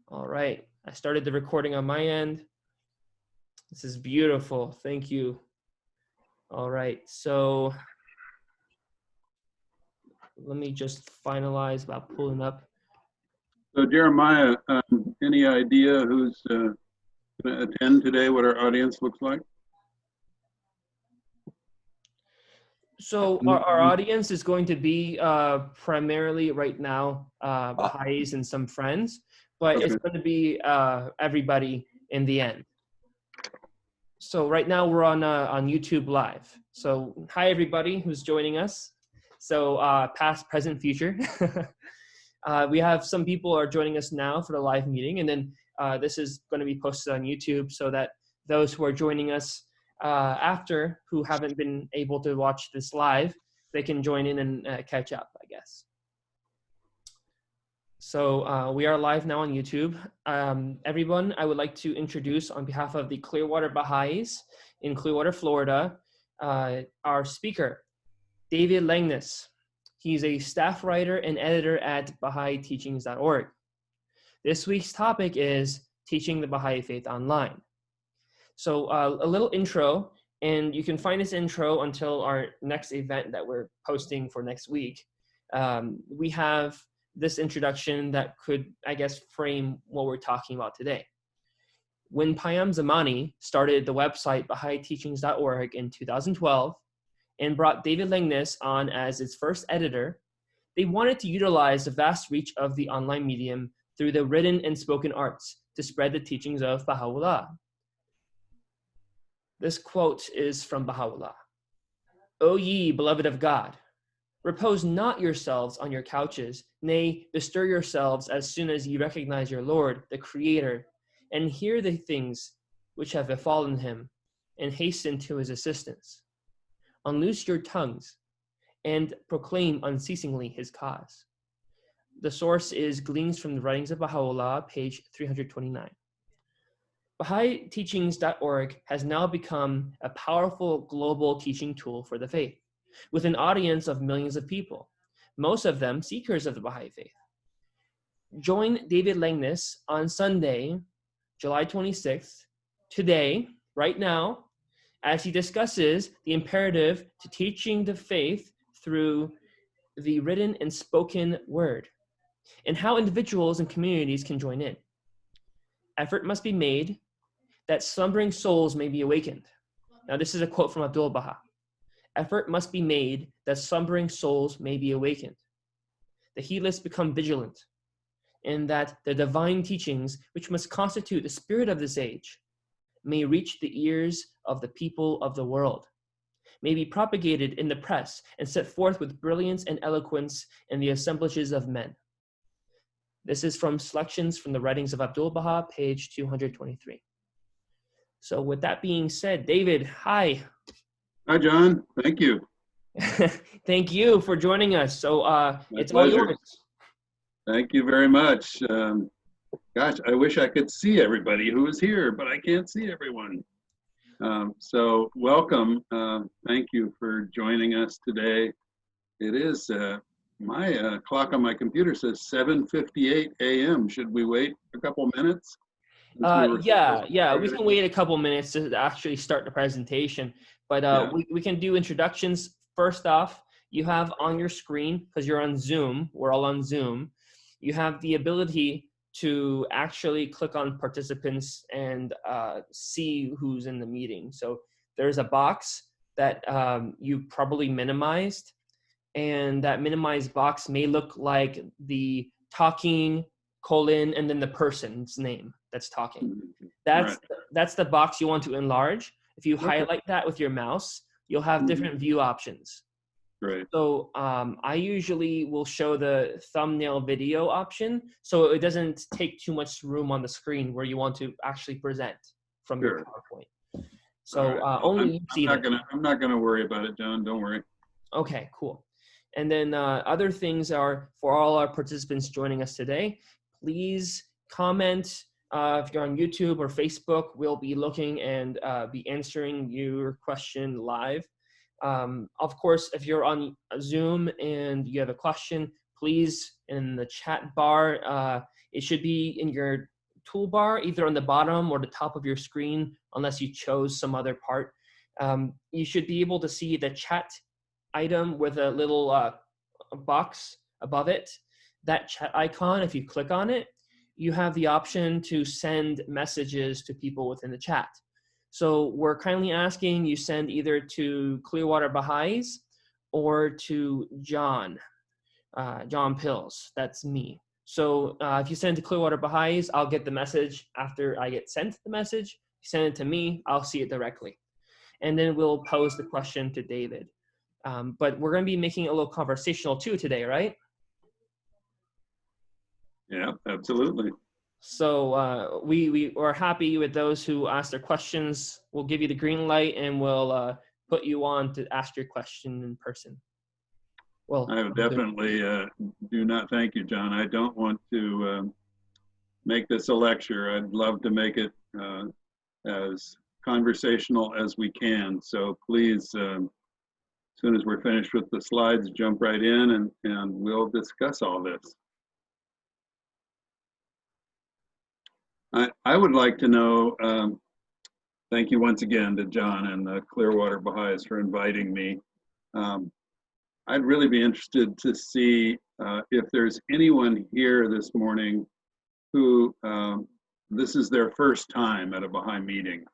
All right, I started the recording on my end. This is beautiful. Thank you. All right, so let me just finalize about pulling up. So Jeremiah, any idea who's going to attend today, what our audience looks like? So our audience is going to be primarily right now Baha'is and some friends, but Okay. it's going to be everybody in the end. So right now we're on YouTube Live. So hi everybody who's joining us. So past, present, future. We have some people are joining us now for the live meeting, and then this is going to be posted on YouTube so that those who are joining us after who haven't been able to watch this live, they can join in and catch up, I guess. So we are live now on YouTube. Everyone, I would like to introduce on behalf of the Clearwater Baha'is in Clearwater, Florida, our speaker, David Langness. He's a staff writer and editor at Baha'iTeachings.org. This week's topic is teaching the Baha'i faith online. So a little intro, and you can find this intro until our next event that we're posting for next week. We have this introduction that could, I guess, frame what we're talking about today. When Payam Zamani started the website Baha'iTeachings.org in 2012 and brought David Langness on as its first editor, they wanted to utilize the vast reach of the online medium through the written and spoken arts to spread the teachings of Baha'u'llah. This quote is from Baha'u'llah. O ye beloved of God, repose not yourselves on your couches, nay, bestir yourselves as soon as ye recognize your Lord, the Creator, and hear the things which have befallen him, and hasten to his assistance. Unloose your tongues, and proclaim unceasingly his cause. The source is Gleanings from the Writings of Baha'u'llah, page 329. Baha'iTeachings.org has now become a powerful global teaching tool for the faith, with an audience of millions of people, most of them seekers of the Baha'i faith. Join David Langness on Sunday, July 26th, today, right now, as he discusses the imperative to teaching the faith through the written and spoken word, and how individuals and communities can join in. Effort must be made that slumbering souls may be awakened. Now, this is a quote from Abdu'l-Baha. Effort must be made that slumbering souls may be awakened. The heedless become vigilant, and that the divine teachings, which must constitute the spirit of this age, may reach the ears of the people of the world, may be propagated in the press and set forth with brilliance and eloquence in the assemblages of men. This is from selections from the Writings of Abdu'l-Baha, page 223. So with that being said, David, hi. Hi, John. Thank you. Thank you for joining us. So it's pleasure. all yours. Thank you very much. Gosh, I wish I could see everybody who is here, but I can't see everyone. So welcome. Thank you for joining us today. It is, my clock on my computer says 7:58 a.m. Should we wait a couple minutes? Yeah, we can wait a couple minutes to actually start the presentation, but we can do introductions. First off, you have on your screen, because you're on Zoom, we're all on Zoom, you have the ability to actually click on participants and see who's in the meeting. So there's a box that you probably minimized, and that minimized box may look like the talking colon and then the person's name that's talking. That's the box you want to enlarge. If you highlight that with your mouse, you'll have different view options. Great. So I usually will show the thumbnail video option, so it doesn't take too much room on the screen where you want to actually present from your PowerPoint. So only I'm not gonna worry about it, John. Don't worry. Okay, cool. And then other things are for all our participants joining us today. Please comment if you're on YouTube or Facebook. We'll be looking and be answering your question live. Of course, if you're on Zoom and you have a question, please in the chat bar, it should be in your toolbar, either on the bottom or the top of your screen, unless you chose some other part. You should be able to see the chat item with a little box above it. That chat icon, if you click on it, you have the option to send messages to people within the chat. So we're kindly asking you send either to Clearwater Baha'is or to John Pills. That's me. So if you send to Clearwater Baha'is, I'll get the message after I get sent the message. If you send it to me, I'll see it directly. And then we'll pose the question to David. But we're going to be making it a little conversational too today, right? Yeah, absolutely. So we are happy with those who ask their questions. We'll give you the green light and we'll put you on to ask your question in person. Well, I would definitely do not thank you, John. I don't want to make this a lecture. I'd love to make it as conversational as we can. So please, as soon as we're finished with the slides, jump right in and we'll discuss all this. I would like to know, thank you once again to John and the Clearwater Baha'is for inviting me. I'd really be interested to see if there's anyone here this morning who this is their first time at a Baha'i meeting.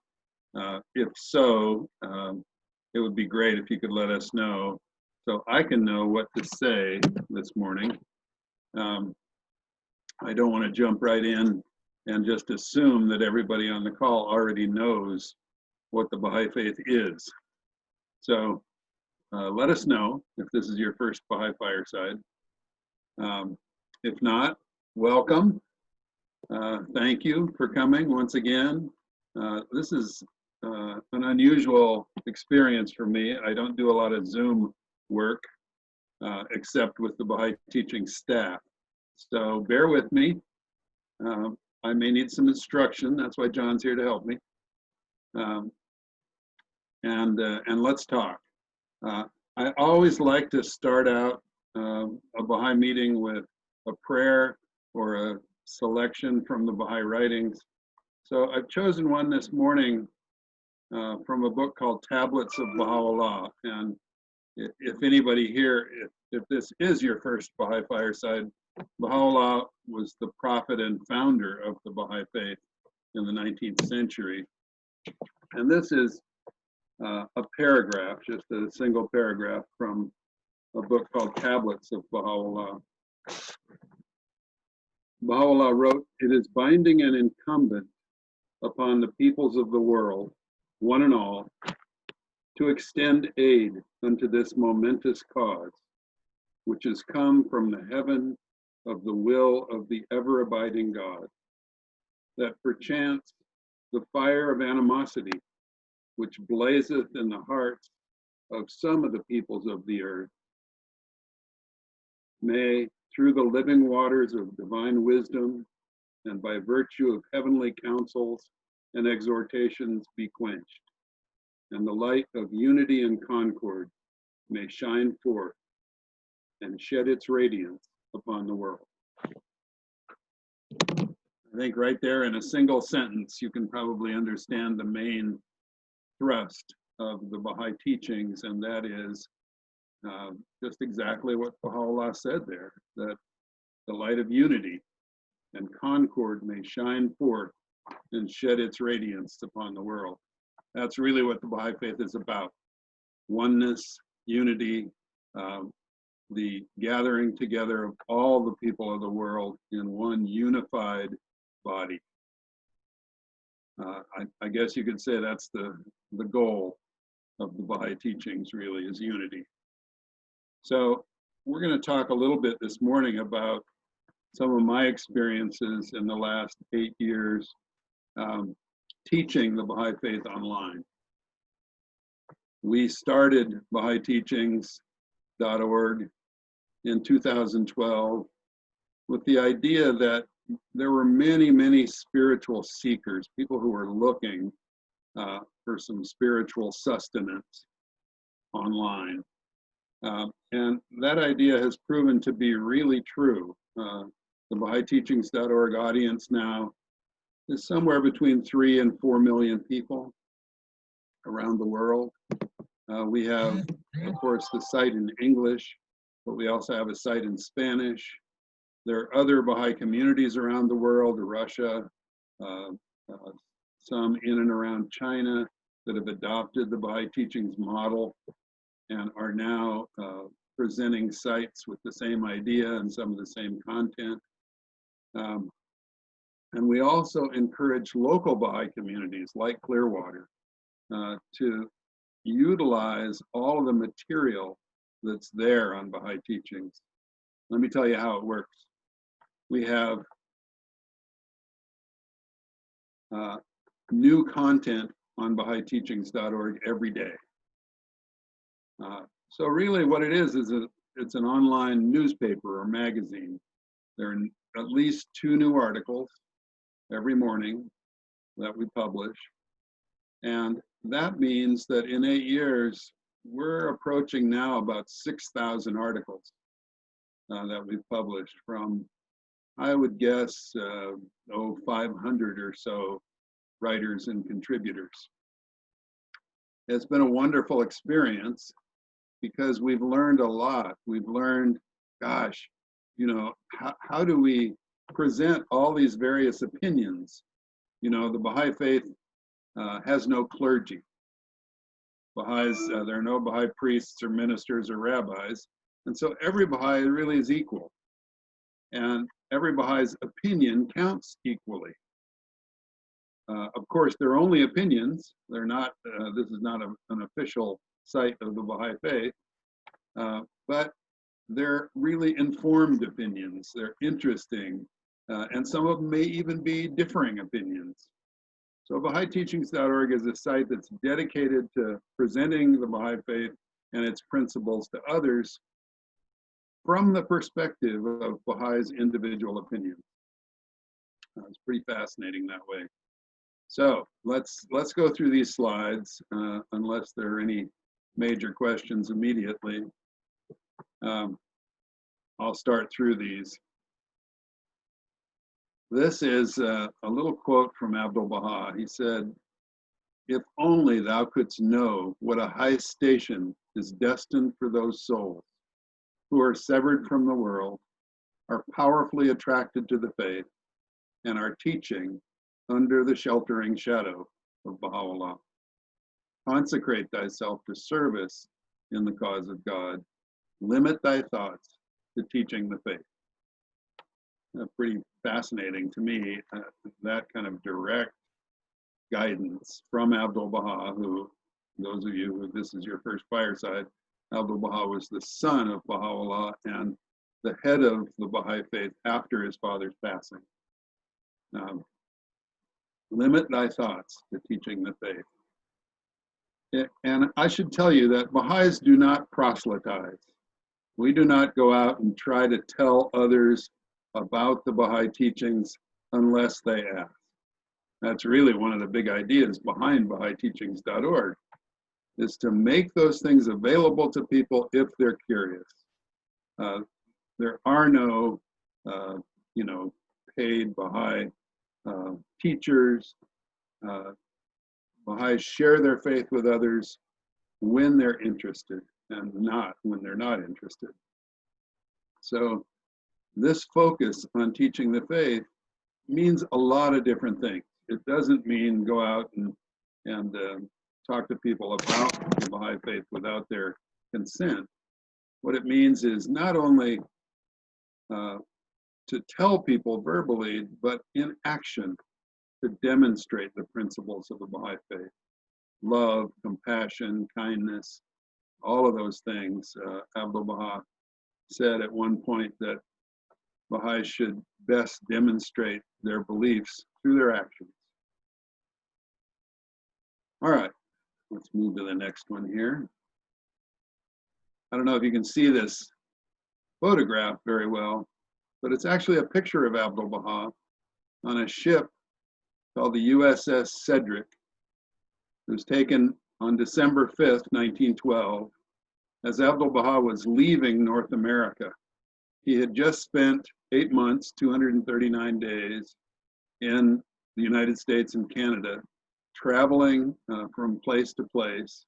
If so, it would be great if you could let us know so I can know what to say this morning. I don't want to jump right in and just assume that everybody on the call already knows what the Baha'i faith is. So let us know if this is your first Baha'i Fireside. If not, welcome. Thank you for coming once again. This is an unusual experience for me. I don't do a lot of Zoom work except with the Baha'i teaching staff. So bear with me. I may need some instruction. That's why John's here to help me. And let's talk. I always like to start out a Baha'i meeting with a prayer or a selection from the Baha'i writings. So I've chosen one this morning from a book called Tablets of Baha'u'llah. And if anybody here, if this is your first Baha'i Fireside, Baha'u'llah was the prophet and founder of the Baha'i faith in the 19th century. And this is a paragraph, just a single paragraph from a book called Tablets of Baha'u'llah. Baha'u'llah wrote, "It is binding and incumbent upon the peoples of the world, one and all, to extend aid unto this momentous cause, which has come from the heaven of the will of the ever-abiding God, that perchance the fire of animosity, which blazeth in the hearts of some of the peoples of the earth, may, through the living waters of divine wisdom and by virtue of heavenly counsels and exhortations, be quenched, and the light of unity and concord may shine forth and shed its radiance upon the world." I think right there in a single sentence, you can probably understand the main thrust of the Baha'i teachings, and that is just exactly what Baha'u'llah said there, that the light of unity and concord may shine forth and shed its radiance upon the world. That's really what the Baha'i faith is about. Oneness, unity, the gathering together of all the people of the world in one unified body. I guess you could say that's the goal of the Baha'i teachings, really, is unity. So we're going to talk a little bit this morning about some of my experiences in the last 8 years teaching the Baha'i faith online. We started Baha'u'llah.org in 2012 with the idea that there were many, many spiritual seekers, people who were looking for some spiritual sustenance online. And that idea has proven to be really true. The Baha'u'llah.org audience now is somewhere between 3 and 4 million people around the world. We have, of course, the site in English, but we also have a site in Spanish. There are other Baha'i communities around the world, Russia, some in and around China that have adopted the Baha'i teachings model and are now presenting sites with the same idea and some of the same content. And we also encourage local Baha'i communities like Clearwater to utilize all of the material that's there on Baha'i teachings. Let me tell you how it works. We have new content on BahaiTeachings.org every day. So really what it is it's an online newspaper or magazine. There are at least 2 new articles every morning that we publish. And that means that in 8 years, we're approaching now about 6,000 articles that we've published from, I would guess, 500 or so writers and contributors. It's been a wonderful experience because we've learned a lot. We've learned, gosh, you know, how do we present all these various opinions? You know, the Baha'i faith has no clergy. Baha'is, there are no Baha'i priests or ministers or rabbis. And so every Baha'i really is equal. And every Baha'i's opinion counts equally. Of course, they're only opinions. They're not, this is not an official site of the Baha'i faith, but they're really informed opinions. They're interesting, and some of them may even be differing opinions. So BahaiTeachings.org is a site that's dedicated to presenting the Baha'i faith and its principles to others from the perspective of Baha'is' individual opinions. It's pretty fascinating that way. So let's go through these slides, unless there are any major questions immediately. I'll start through these. This is a little quote from Abdu'l-Baha. He said, "If only thou couldst know what a high station is destined for those souls who are severed from the world, are powerfully attracted to the faith, and are teaching under the sheltering shadow of Baha'u'llah. Consecrate thyself to service in the cause of God. Limit thy thoughts to teaching the faith." Pretty fascinating to me, that kind of direct guidance from Abdu'l-Baha, who, those of you who this is your first fireside, Abdu'l-Baha was the son of Baha'u'llah and the head of the Baha'i faith after his father's passing. Limit thy thoughts to teaching the faith. And I should tell you that Baha'is do not proselytize. We do not go out and try to tell others about the Baha'i teachings unless they ask. That's really one of the big ideas behind BahaiTeachings.org, is to make those things available to people if they're curious. There are no, paid Baha'i teachers. Baha'is share their faith with others when they're interested and not when they're not interested. So this focus on teaching the faith means a lot of different things. It doesn't mean go out and talk to people about the Baha'i faith without their consent. What it means is not only to tell people verbally, but in action to demonstrate the principles of the Baha'i faith. Love, compassion, kindness, all of those things. Abdu'l-Baha said at one point that Baha'is should best demonstrate their beliefs through their actions. All right, let's move to the next one here. I don't know if you can see this photograph very well, but it's actually a picture of Abdu'l-Baha on a ship called the USS Cedric. It was taken on December 5th, 1912, as Abdu'l-Baha was leaving North America. He had just spent 8 months, 239 days in the United States and Canada, traveling from place to place,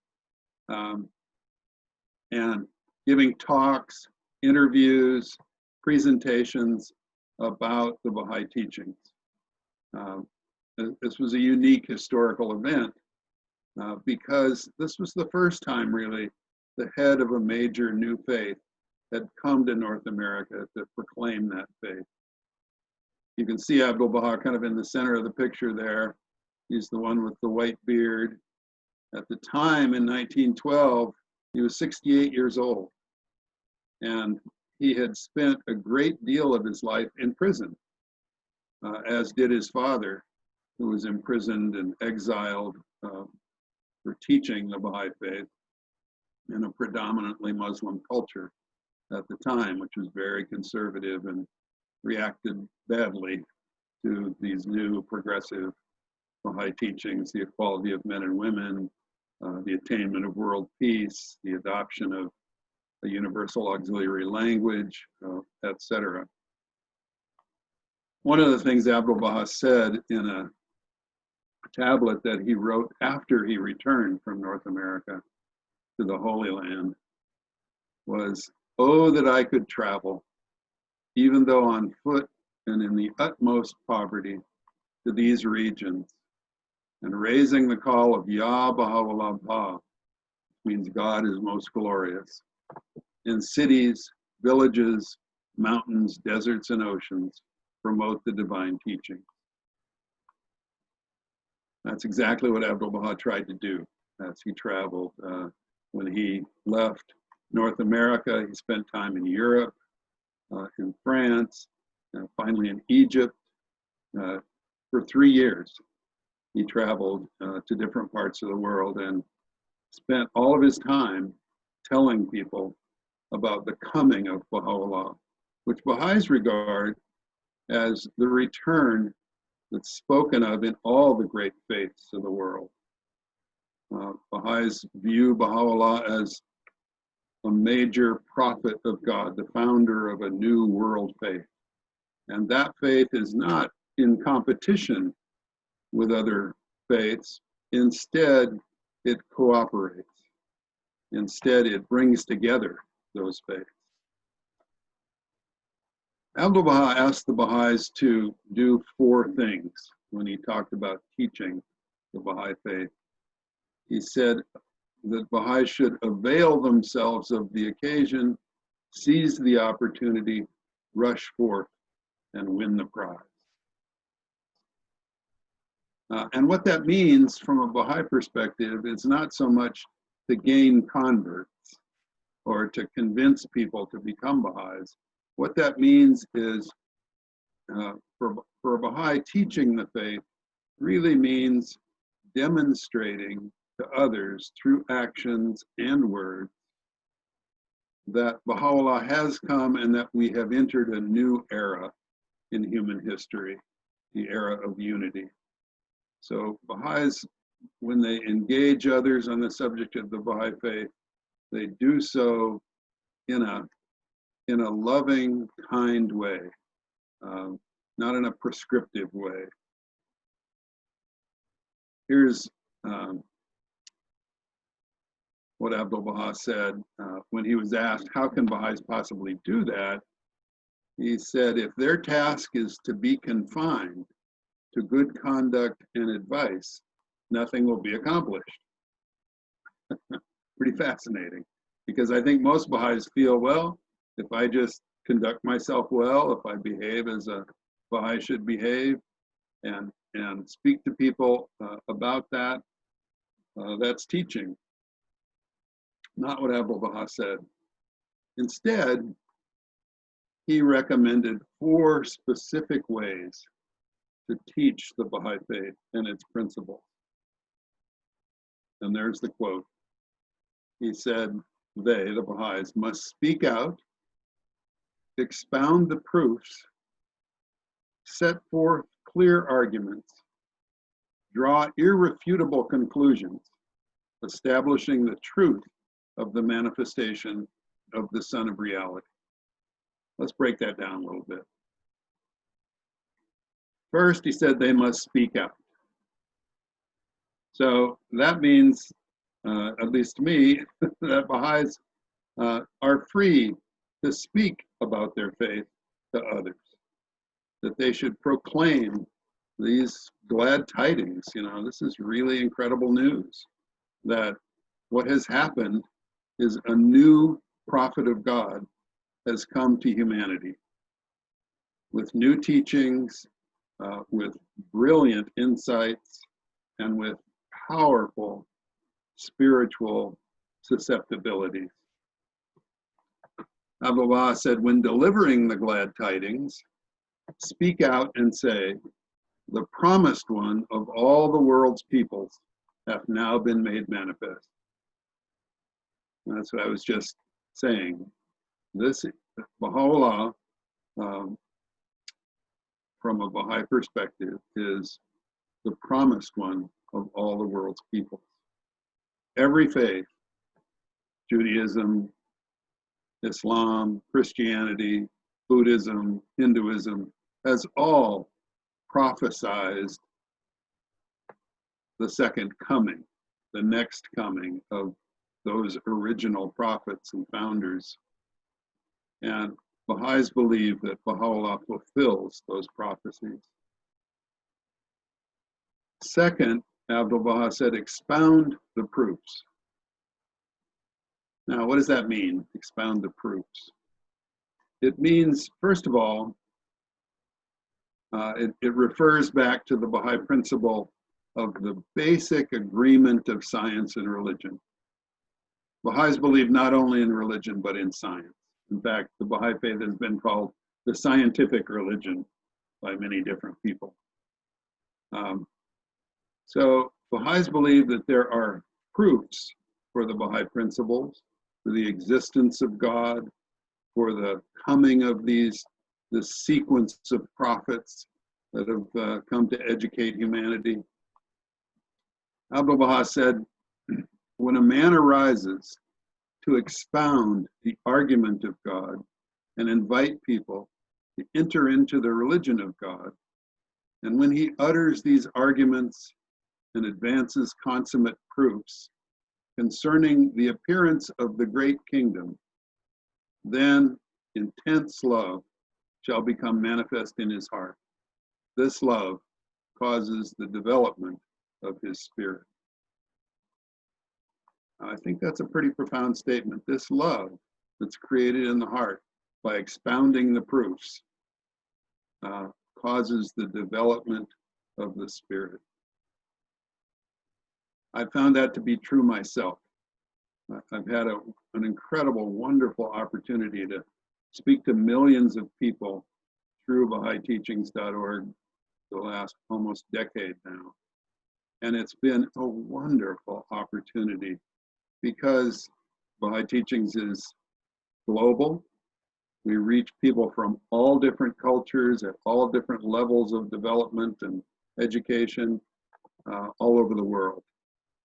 and giving talks, interviews, presentations about the Baha'i teachings. This was a unique historical event because this was the first time, really, the head of a major new faith had come to North America to proclaim that faith. You can see Abdu'l-Baha kind of in the center of the picture there. He's the one with the white beard. At the time, in 1912, he was 68 years old. And he had spent a great deal of his life in prison, as did his father, who was imprisoned and exiled for teaching the Baha'i faith in a predominantly Muslim culture at the time, which was very conservative and reacted badly to these new progressive Baha'i teachings, the equality of men and women, the attainment of world peace, the adoption of a universal auxiliary language, etc. One of the things Abdu'l-Baha said in a tablet that he wrote after he returned from North America to the Holy Land was, "Oh, that I could travel, even though on foot and in the utmost poverty, to these regions, and raising the call of Ya Baha'u'llah, means God is most glorious, in cities, villages, mountains, deserts, and oceans, promote the divine teaching." That's exactly what Abdu'l-Baha tried to do as he traveled. When he left North America, he spent time in Europe, in France, finally in Egypt. For 3 years, he traveled to different parts of the world and spent all of his time telling people about the coming of Baha'u'llah, which Baha'is regard as the return that's spoken of in all the great faiths of the world. Baha'is view Baha'u'llah as a major prophet of God, the founder of a new world faith. And that faith is not in competition with other faiths. Instead, it cooperates. Instead, it brings together those faiths. Abdu'l-Baha asked the Baha'is to do 4 things when he talked about teaching the Baha'i faith. He said that Baha'is should avail themselves of the occasion, seize the opportunity, rush forth, and win the prize. And what that means from a Baha'i perspective is not so much to gain converts or to convince people to become Baha'is. What that means is, for a Baha'i, teaching the faith really means demonstrating to others through actions and words that Baha'u'llah has come and that we have entered a new era in human history, the era of unity. So Baha'is, when they engage others on the subject of the Baha'i faith, they do so in a loving, kind way, not in a prescriptive way. Here's what Abdu'l-Baha said when he was asked, how can Baha'is possibly do that? He said, if their task is to be confined to good conduct and advice, nothing will be accomplished. Pretty fascinating, because I think most Baha'is feel, well, if I just conduct myself well, if I behave as a Baha'i should behave, and speak to people about that, that's teaching. Not what Abdu'l-Baha said. Instead, he recommended 4 specific ways to teach the Baha'i faith and its principles. And there's the quote. He said, they, the Baha'is, must speak out, expound the proofs, set forth clear arguments, draw irrefutable conclusions, establishing the truth of the manifestation of the Son of Reality. Let's break that down a little bit. First, he said they must speak out. So that means, at least to me, that Baha'is are free to speak about their faith to others, that they should proclaim these glad tidings. You know, this is really incredible news, that what has happened is a new prophet of God has come to humanity with new teachings, with brilliant insights, and with powerful spiritual susceptibilities. ABdu'l-Baha said, when delivering the glad tidings, speak out and say, the promised one of all the world's peoples hath now been made manifest. And that's what I was just saying. This Baha'u'llah, from a Baha'i perspective, is the promised one of all the world's peoples. Every faith, Judaism, Islam, Christianity, Buddhism, Hinduism, has all prophesized the second coming, the next coming of those original prophets and founders. And Baha'is believe that Baha'u'llah fulfills those prophecies. Second, ABdu'l-Baha said, expound the proofs. Now, what does that mean, expound the proofs? It means, first of all, it refers back to the Baha'i principle of the basic agreement of science and religion. Baha'is believe not only in religion, but in science. In fact, the Baha'i faith has been called the scientific religion by many different people. So Baha'is believe that there are proofs for the Baha'i principles, for the existence of God, for the coming of this sequence of prophets that have come to educate humanity. ABdu'l-Baha said, when a man arises to expound the argument of God and invite people to enter into the religion of God, and when he utters these arguments and advances consummate proofs concerning the appearance of the great kingdom, then intense love shall become manifest in his heart. This love causes the development of his spirit. I think that's a pretty profound statement. This love that's created in the heart by expounding the proofs causes the development of the spirit. I found that to be true myself. I've had an incredible, wonderful opportunity to speak to millions of people through BahaiTeachings.org the last almost decade now. And it's been a wonderful opportunity because Baha'i Teachings is global. We reach people from all different cultures at all different levels of development and education all over the world.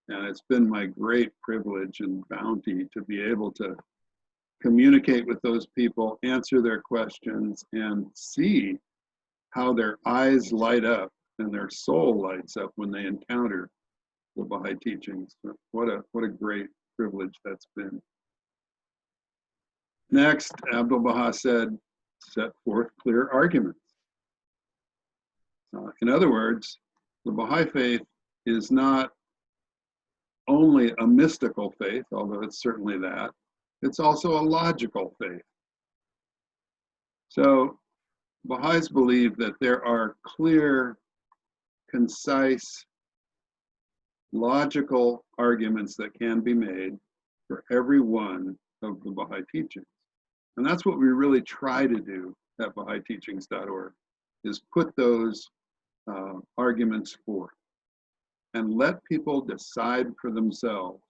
And it's been my great privilege and bounty to be able to communicate with those people, answer their questions, and see how their eyes light up and their soul lights up when they encounter the Baha'i teachings. What a great privilege that's been. Next, ABdu'l-Baha said, set forth clear arguments. In other words, the Baha'i faith is not only a mystical faith, although it's certainly that, it's also a logical faith. So Baha'is believe that there are clear, concise, logical arguments that can be made for every one of the Baha'i teachings. And that's what we really try to do at BahaiTeachings.org, is put those arguments forth and let people decide for themselves.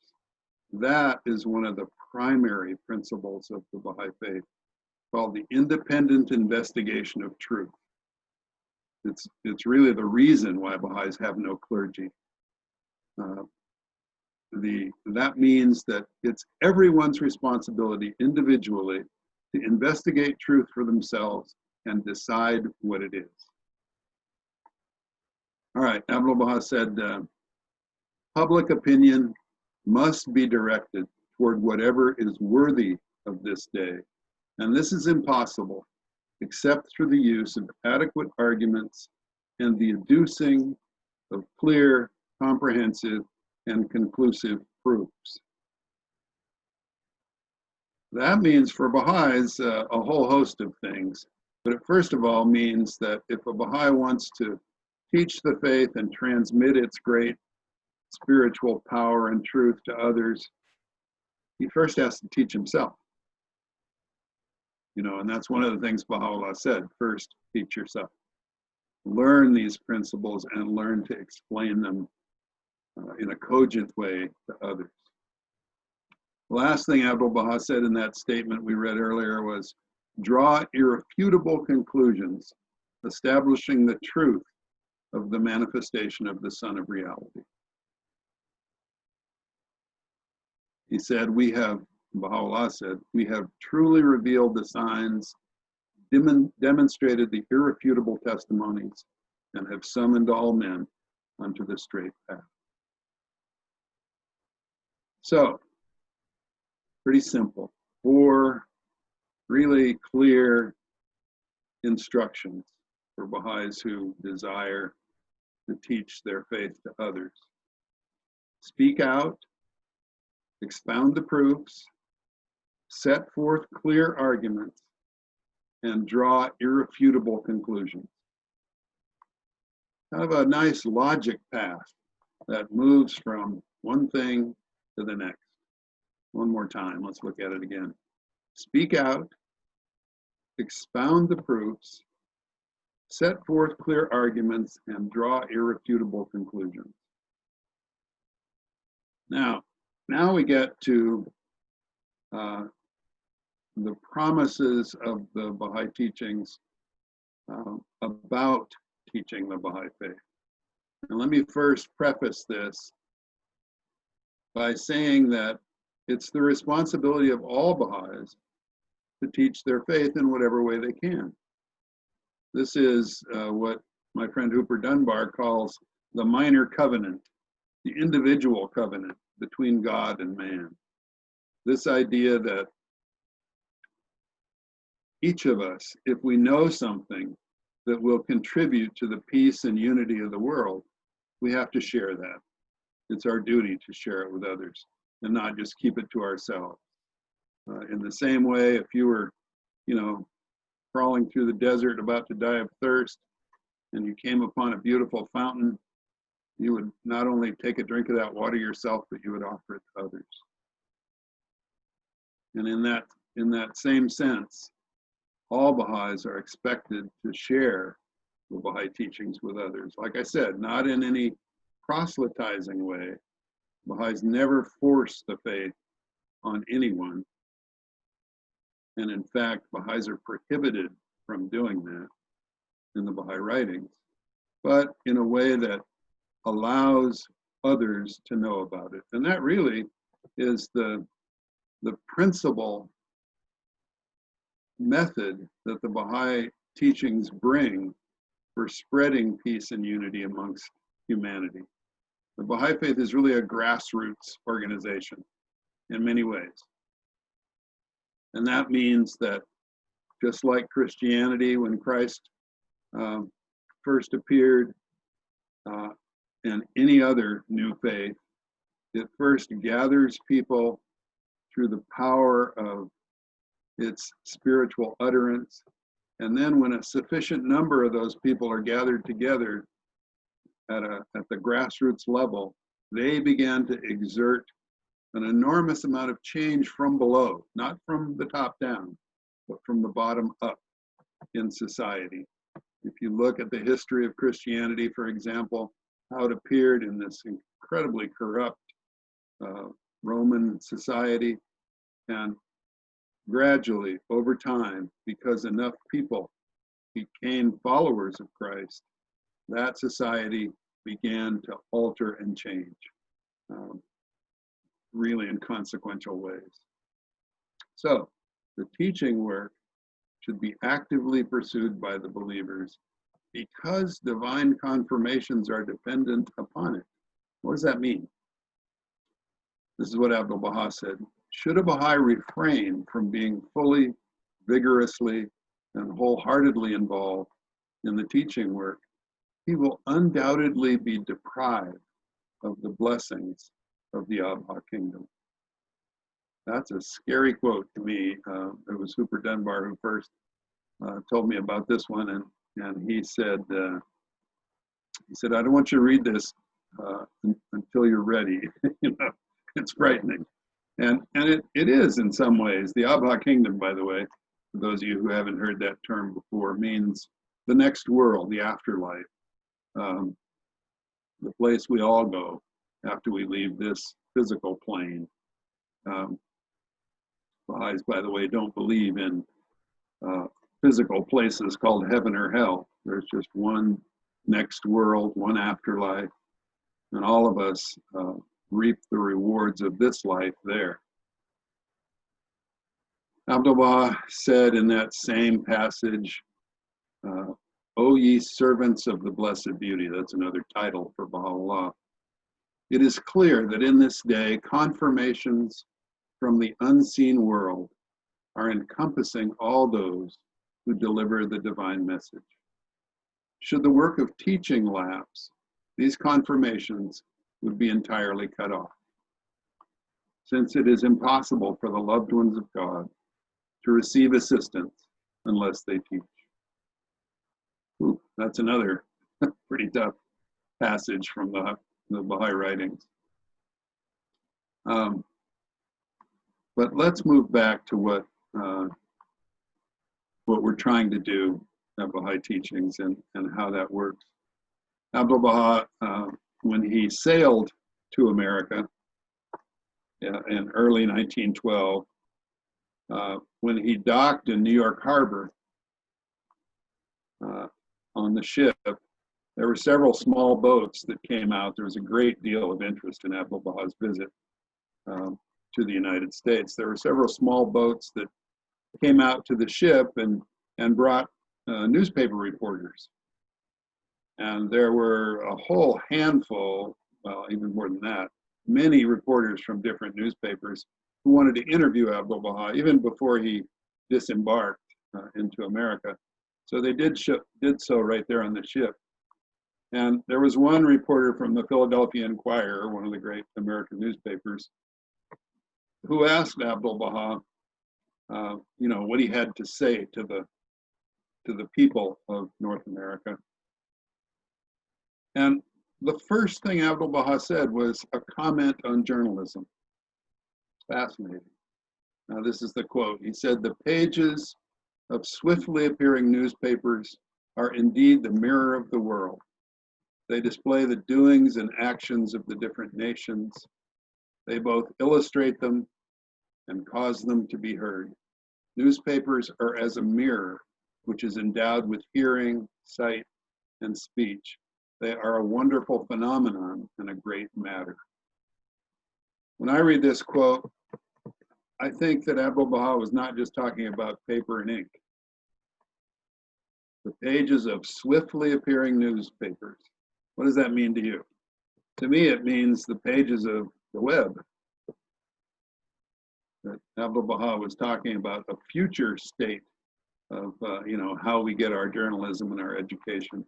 That is one of the primary principles of the Baha'i faith, called the independent investigation of truth. It's really the reason why Baha'is have no clergy. That means that it's everyone's responsibility individually to investigate truth for themselves and decide what it is. All right, Abdu'l-Baha said, public opinion must be directed toward whatever is worthy of this day. And this is impossible except through the use of adequate arguments and the adducing of clear, comprehensive, and conclusive proofs. That means for Baha'is a whole host of things. But it first of all means that if a Baha'i wants to teach the faith and transmit its great spiritual power and truth to others, he first has to teach himself. You know, and that's one of the things Baha'u'llah said, first teach yourself. Learn these principles and learn to explain them in a cogent way to others. The last thing Abdu'l-Baha said in that statement we read earlier was, draw irrefutable conclusions, establishing the truth of the manifestation of the Son of Reality. He said, Baha'u'llah said, we have truly revealed the signs, demonstrated the irrefutable testimonies, and have summoned all men unto the straight path. So, pretty simple. 4 really clear instructions for Baha'is who desire to teach their faith to others. Speak out, expound the proofs, set forth clear arguments, and draw irrefutable conclusions. Kind of a nice logic path that moves from one thing to the next. One more time, let's look at it again. Speak out, expound the proofs, set forth clear arguments, and draw irrefutable conclusions. Now we get to the promises of the Baha'i teachings about teaching the Baha'i faith. And let me first preface this by saying that it's the responsibility of all Baha'is to teach their faith in whatever way they can. This is what my friend Hooper Dunbar calls the minor covenant, the individual covenant between God and man. This idea that each of us, if we know something that will contribute to the peace and unity of the world, we have to share that. It's our duty to share it with others and not just keep it to ourselves. In the same way, if you were, crawling through the desert about to die of thirst and you came upon a beautiful fountain, you would not only take a drink of that water yourself, but you would offer it to others. And in that same sense, all Baha'is are expected to share the Baha'i teachings with others. Like I said, not in any proselytizing way. Baha'is never force the faith on anyone. And in fact, Baha'is are prohibited from doing that in the Baha'i writings, but in a way that allows others to know about it. And that really is the principal method that the Baha'i teachings bring for spreading peace and unity amongst humanity. The Baha'i faith is really a grassroots organization in many ways. And that means that just like Christianity, when Christ first appeared, and any other new faith, it first gathers people through the power of its spiritual utterance. And then when a sufficient number of those people are gathered together at the grassroots level, they began to exert an enormous amount of change from below, not from the top down, but from the bottom up in society. If you look at the history of Christianity, for example, how it appeared in this incredibly corrupt Roman society, and gradually, over time, because enough people became followers of Christ, that society began to alter and change, really in consequential ways. So, the teaching work should be actively pursued by the believers because divine confirmations are dependent upon it. What does that mean? This is what Abdu'l-Baha said. Should a Baha'i refrain from being fully, vigorously, and wholeheartedly involved in the teaching work, he will undoubtedly be deprived of the blessings of the ABahá'í kingdom. That's a scary quote to me. It was Hooper Dunbar who first told me about this one, and he said, I don't want you to read this until you're ready. You know, it's frightening. And it is in some ways. The ABahá'í kingdom, by the way, for those of you who haven't heard that term before, means the next world, the afterlife, the place we all go after we leave this physical plane. Baha'is, by the way, don't believe in physical places called heaven or hell. There's just one next world, one afterlife, and all of us reap the rewards of this life there. Abdu'l-Baha said in that same passage, O ye servants of the Blessed Beauty, that's another title for Baha'u'llah. It is clear that in this day, confirmations from the unseen world are encompassing all those who deliver the divine message. Should the work of teaching lapse, these confirmations would be entirely cut off, since it is impossible for the loved ones of God to receive assistance unless they teach. Ooh, that's another pretty tough passage from the Baha'i writings. But let's move back to what we're trying to do at Baha'i teachings and how that works. Abdu'l-Baha, when he sailed to America in early 1912, when he docked in New York Harbor on the ship, there were several small boats that came out. There was a great deal of interest in Abdu'l-Baha's visit to the United States. There were several small boats that came out to the ship and brought newspaper reporters. And there were a whole handful, well, even more than that, many reporters from different newspapers who wanted to interview Abdu'l-Baha even before he disembarked into America. So they did so right there on the ship. And there was one reporter from the Philadelphia Inquirer, one of the great American newspapers, who asked Abdu'l-Baha, what he had to say to the people of North America. And the first thing Abdu'l-Baha said was a comment on journalism. Fascinating. Now this is the quote. He said, "The pages of swiftly appearing newspapers are indeed the mirror of the world. They display the doings and actions of the different nations. They both illustrate them and cause them to be heard. Newspapers are as a mirror which is endowed with hearing, sight, and speech. They are a wonderful phenomenon and a great matter." When I read this quote, I think that Abdu'l-Baha was not just talking about paper and ink. The pages of swiftly appearing newspapers. What does that mean to you? To me, it means the pages of the web. That Abdu'l-Baha was talking about a future state of, how we get our journalism and our education.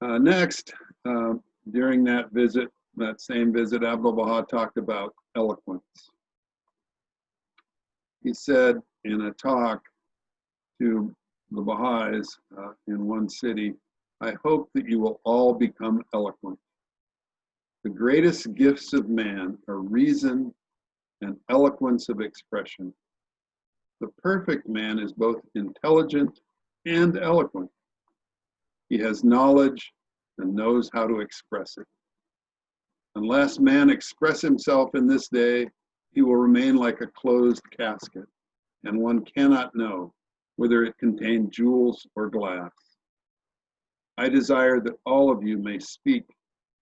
Next, during that same visit, Abdu'l-Baha talked about eloquence. He said in a talk to the Baha'is in one city, "I hope that you will all become eloquent. The greatest gifts of man are reason and eloquence of expression. The perfect man is both intelligent and eloquent. He has knowledge and knows how to express it. Unless man express himself in this day, he will remain like a closed casket, and one cannot know whether it contained jewels or glass. I desire that all of you may speak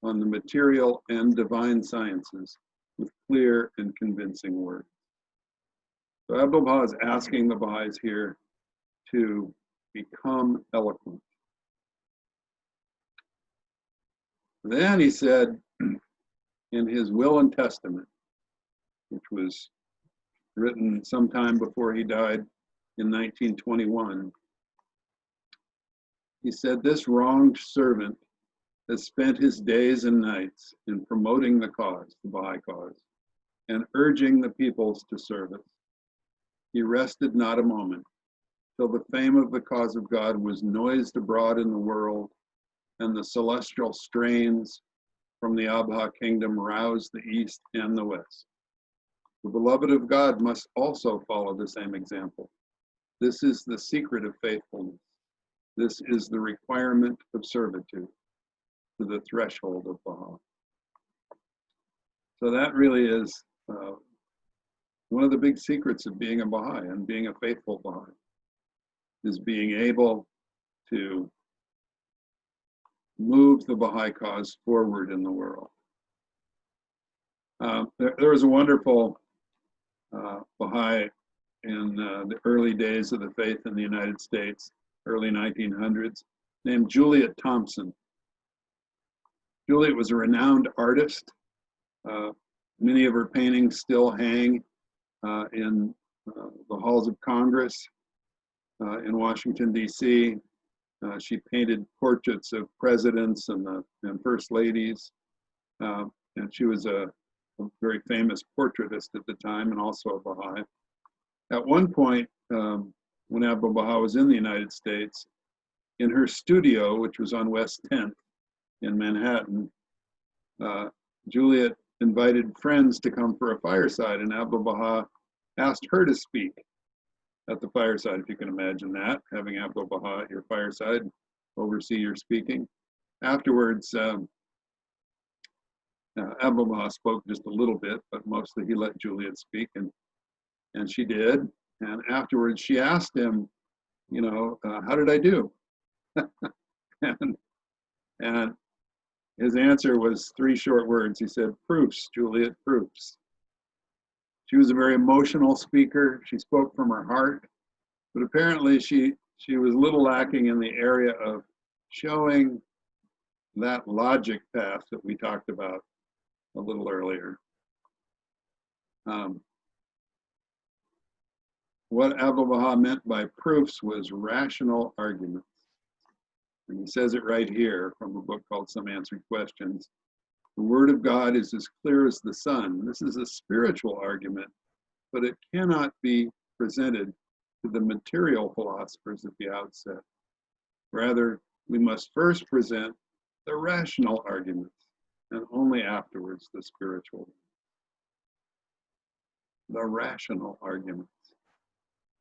on the material and divine sciences with clear and convincing words." So Abdu'l-Baha is asking the Baha'is here to become eloquent. Then he said in his will and testament, which was written sometime before he died in 1921, he said, "This wronged servant has spent his days and nights in promoting the cause, the Baha'i cause, and urging the peoples to service. He rested not a moment till the fame of the cause of God was noised abroad in the world, and the celestial strains from the Abha kingdom roused the east and the west. The beloved of God must also follow the same example. This is the secret of faithfulness. This is the requirement of servitude to the threshold of Baha." So that really is one of the big secrets of being a Baha'i and being a faithful Baha'i, is being able to move the Baha'i cause forward in the world. There was a wonderful Baha'i in the early days of the faith in the United States, early 1900s, named Juliet Thompson. Juliet was a renowned artist. Many of her paintings still hang in the halls of Congress in Washington, D.C. She painted portraits of presidents and first ladies, and she was a very famous portraitist at the time and also a Baha'i. At one point, when Abdu'l-Baha was in the United States, in her studio, which was on West 10th in Manhattan, Juliet invited friends to come for a fireside, and Abdu'l-Baha asked her to speak at the fireside, if you can imagine that, having Abdu'l-Baha at your fireside oversee your speaking. Afterwards, Abdu'l-Baha spoke just a little bit, but mostly he let Juliet speak, and she did. And afterwards, she asked him, how did I do? and his answer was 3 short words. He said, "Proofs, Juliet, proofs." She was a very emotional speaker. She spoke from her heart, but apparently she was a little lacking in the area of showing that logic path that we talked about a little earlier. What Abdu'l-Baha meant by proofs was rational arguments. And he says it right here from a book called Some Answered Questions. The word of God is as clear as the sun. This is a spiritual argument, but it cannot be presented to the material philosophers at the outset. Rather, we must first present the rational arguments, and only afterwards the spiritual. The rational arguments.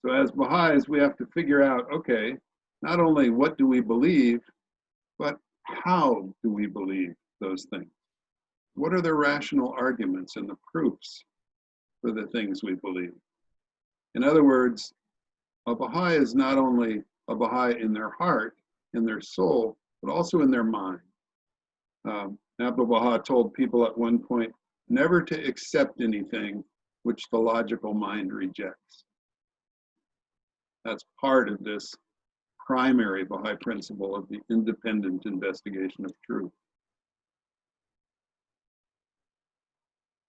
So as Baha'is, we have to figure out, okay, not only what do we believe, but how do we believe those things? What are the rational arguments and the proofs for the things we believe? In other words, a Baha'i is not only a Baha'i in their heart, in their soul, but also in their mind. Abdu'l-Baha told people at one point never to accept anything which the logical mind rejects. That's part of this primary Baha'i principle of the independent investigation of truth.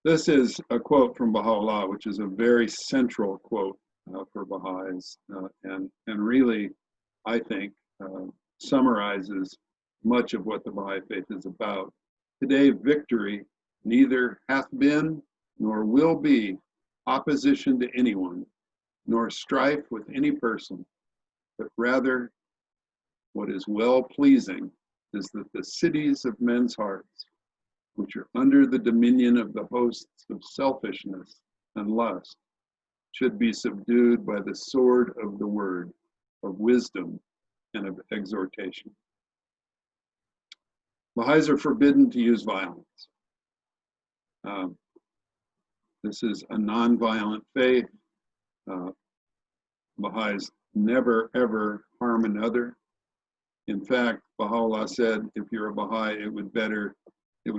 This is a quote from Baha'u'llah, which is a very central quote for Baha'is, and really, I think, summarizes much of what the Baha'i faith is about. Today, victory neither hath been nor will be opposition to anyone, nor strife with any person, but rather what is well-pleasing is that the cities of men's hearts, which are under the dominion of the hosts of selfishness and lust, should be subdued by the sword of the word, of wisdom and of exhortation. Baha'is are forbidden to use violence. This is a non-violent faith. Baha'is never, ever harm another. In fact, Baha'u'llah said, if you're a Baha'i, it would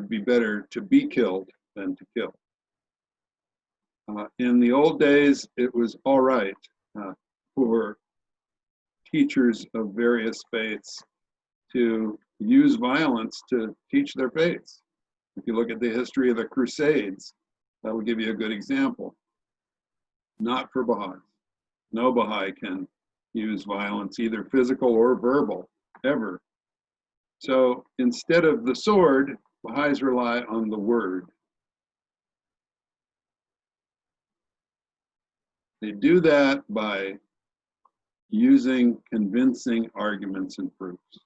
be better to be killed than to kill. In the old days, it was all right for teachers of various faiths to use violence to teach their faiths. If you look at the history of the Crusades, that will give you a good example. Not for Baha'i. No Baha'i can use violence, either physical or verbal, ever. So instead of the sword, Baha'is rely on the word. They do that by using convincing arguments and proofs.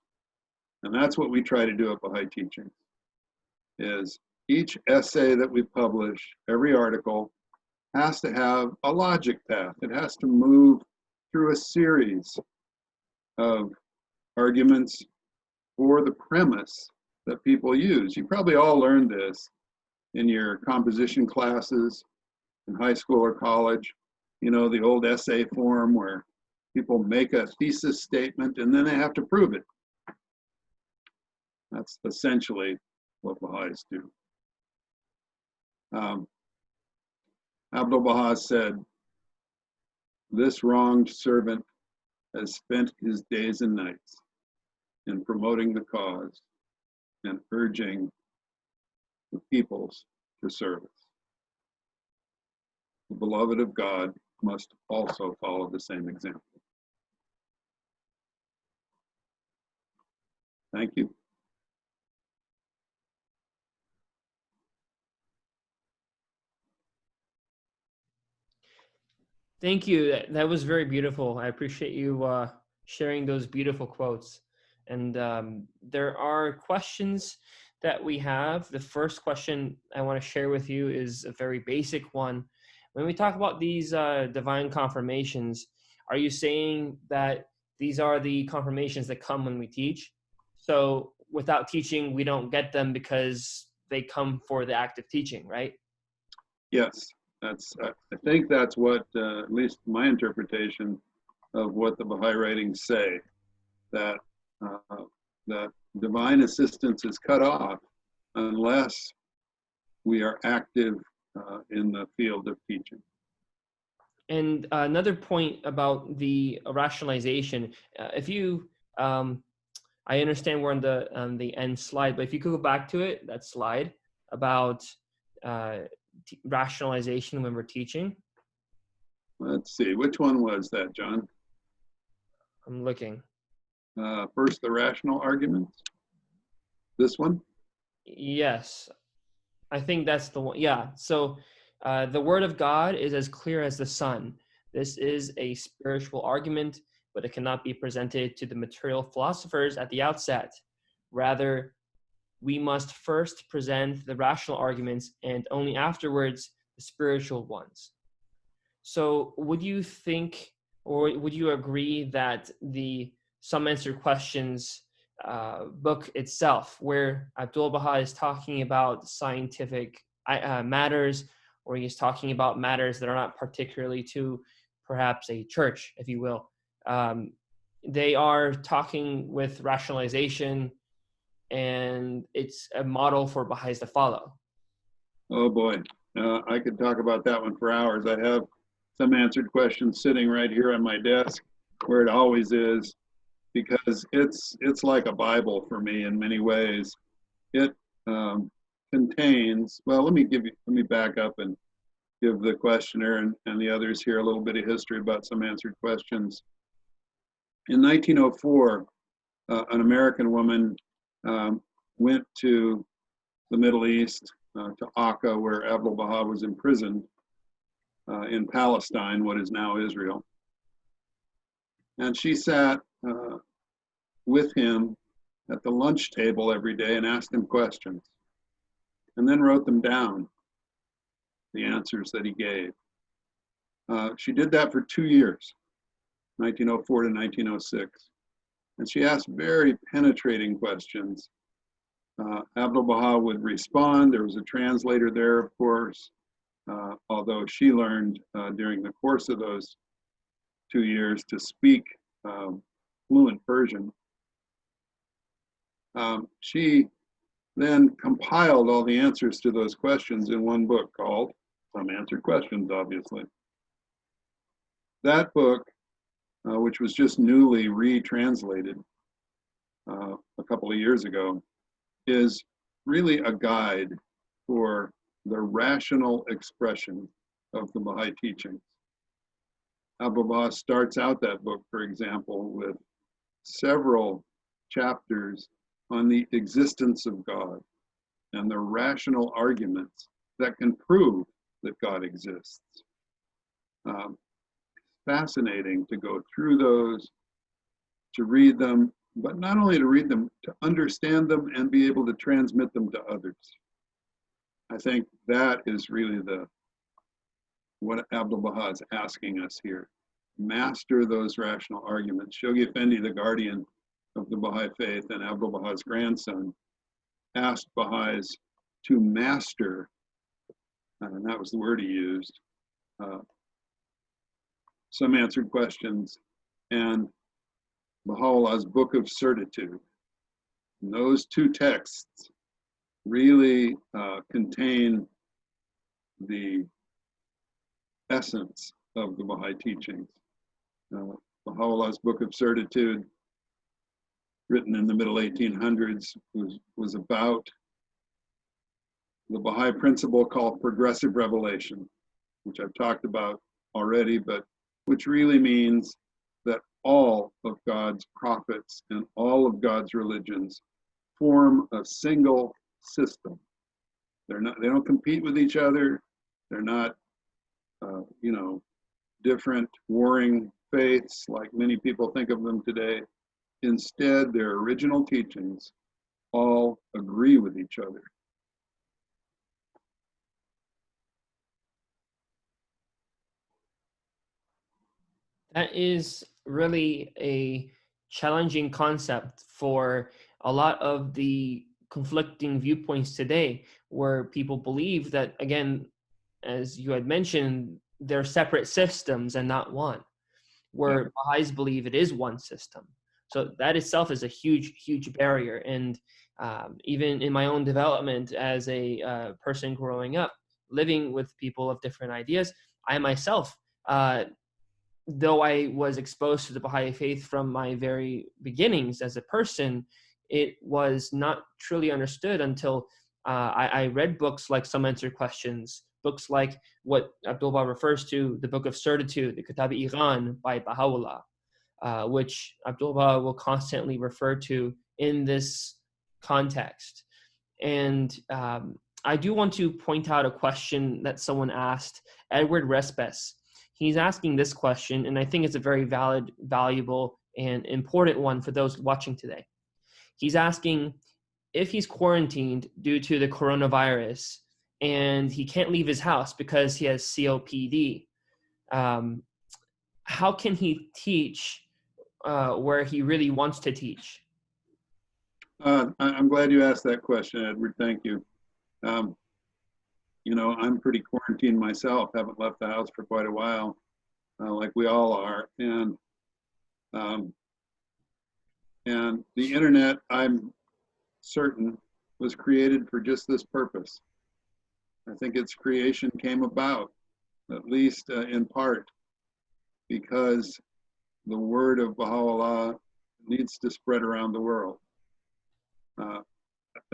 And that's what we try to do at Baha'i Teaching, is each essay that we publish, every article, has to have a logic path. It has to move through a series of arguments for the premise that people use. You probably all learned this in your composition classes in high school or college. You know, the old essay form where people make a thesis statement and then they have to prove it. That's essentially what Baha'is do. Abdu'l-Baha said, "This wronged servant has spent his days and nights in promoting the cause and urging the peoples to service. The beloved of God must also follow the same example." Thank you. Thank you. That was very beautiful. I appreciate you sharing those beautiful quotes. And there are questions that we have. The first question I want to share with you is a very basic one. When we talk about these divine confirmations, are you saying that these are the confirmations that come when we teach? So without teaching, we don't get them because they come for the act of teaching, right? Yes, that's. I think that's what, at least my interpretation of what the Baha'i writings say, that that divine assistance is cut off unless we are active in the field of teaching. And another point about the rationalization, if you, I understand we're on the end slide, but if you could go back to it, that slide about rationalization when we're teaching. Let's see, which one was that, John? I'm looking. First, the rational arguments. This one? Yes, I think that's the one. Yeah. So the word of God is as clear as the sun. This is a spiritual argument, but it cannot be presented to the material philosophers at the outset. Rather, we must first present the rational arguments and only afterwards the spiritual ones. So would you think, or would you agree that the Some Answered Questions book itself, where Abdu'l-Baha is talking about scientific matters, or he's talking about matters that are not particularly to perhaps a church, if you will, they are talking with rationalization, and it's a model for Baha'is to follow? Oh boy, I could talk about that one for hours. I have Some Answered Questions sitting right here on my desk, where it always is, because it's like a Bible for me in many ways. It contains, well, let me back up and give the questioner and the others here a little bit of history about Some Answered Questions. In 1904, an American woman went to the Middle East, to Akka, where Abdu'l-Baha was imprisoned in Palestine, what is now Israel. And she sat with him at the lunch table every day and asked him questions, and then wrote them down, the answers that he gave. She did that for 2 years, 1904 to 1906. And she asked very penetrating questions. Abdu'l-Baha would respond. There was a translator there, of course, although she learned during the course of those 2 years to speak fluent Persian. She then compiled all the answers to those questions in one book called Some Answered Questions, obviously. That book which was just newly retranslated a couple of years ago, is really a guide for the rational expression of the Baha'i teachings. ABdu'l-Baha starts out that book, for example, with several chapters on the existence of God and the rational arguments that can prove that God exists. Fascinating to go through those, to read them, but not only to read them, to understand them and be able to transmit them to others. I think that is really what Abdu'l-Baha is asking us here. Master those rational arguments. Shoghi Effendi, the guardian of the Baha'i faith and Abdu'l-Baha's grandson, asked Baha'is to master, and that was the word he used, some answered questions, and Baha'u'llah's Book of Certitude. And those two texts really contain the essence of the Baha'i teachings. Baha'u'llah's Book of Certitude, written in the middle 1800s, was about the Baha'i principle called progressive revelation, which I've talked about already, but which really means that all of God's prophets and all of God's religions form a single system. They don't compete with each other. They're not, different warring faiths like many people think of them today. Instead, their original teachings all agree with each other. That is really a challenging concept for a lot of the conflicting viewpoints today, where people believe that, again, as you had mentioned, they're separate systems and not one, where Baha'is believe it is one system. So that itself is a huge, huge barrier. And even in my own development as a person growing up, living with people of different ideas, I myself, though I was exposed to the Baha'i faith from my very beginnings as a person, it was not truly understood until I read books like Some Answered Questions, books like what Abdu'l-Baha refers to, the Book of Certitude, the Kitab-i-Iran by Baha'u'llah, which Abdu'l-Baha will constantly refer to in this context. And I do want to point out a question that someone asked, Edward Respes. He's asking this question, and I think it's a very valid, valuable, and important one for those watching today. He's asking if he's quarantined due to the coronavirus and he can't leave his house because he has COPD, how can he teach where he really wants to teach? I'm glad you asked that question, Edward. Thank you. I'm pretty quarantined myself, haven't left the house for quite a while, like we all are. And the internet, I'm certain, was created for just this purpose. I think its creation came about, at least in part, because the word of Baha'u'llah needs to spread around the world.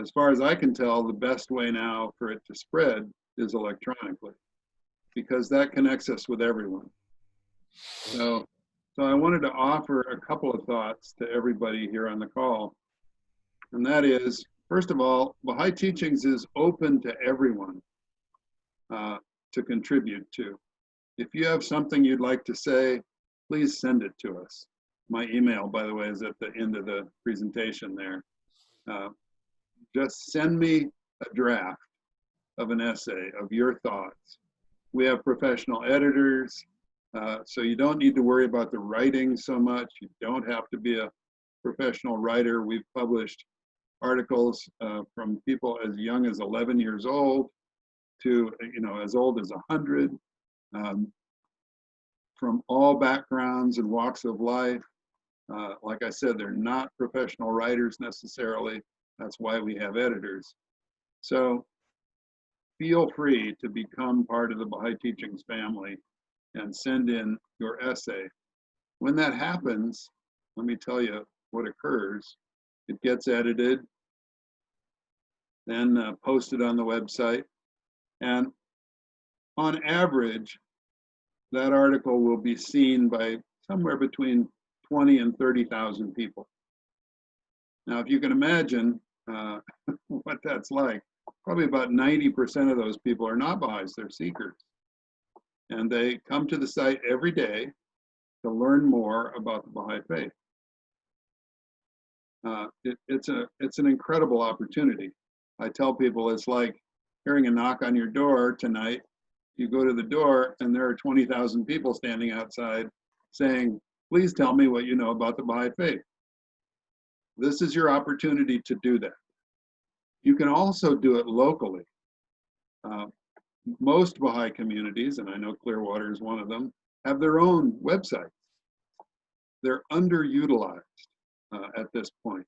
As far as I can tell, the best way now for it to spread is electronically, because that connects us with everyone. So I wanted to offer a couple of thoughts to everybody here on the call. And that is, first of all, Baha'i Teachings is open to everyone to contribute to. If you have something you'd like to say, please send it to us. My email, by the way, is at the end of the presentation there. Just send me a draft of an essay of your thoughts. We have professional editors, so you don't need to worry about the writing so much. You don't have to be a professional writer. We've published articles from people as young as 11 years old to as old as 100, from all backgrounds and walks of life. Like I said, they're not professional writers necessarily. That's why we have editors. So feel free to become part of the Baha'i Teachings family and send in your essay. When that happens, let me tell you what occurs. It gets edited, then posted on the website. And on average, that article will be seen by somewhere between 20 and 30,000 people. Now, if you can imagine what that's like, probably about 90% of those people are not Baha'is, they're seekers. And they come to the site every day to learn more about the Baha'i faith. It's an incredible opportunity. I tell people it's like hearing a knock on your door tonight. You go to the door and there are 20,000 people standing outside saying, please tell me what you know about the Baha'i faith. This is your opportunity to do that. You can also do it locally. Most Baha'i communities, and I know Clearwater is one of them, have their own websites. They're underutilized at this point,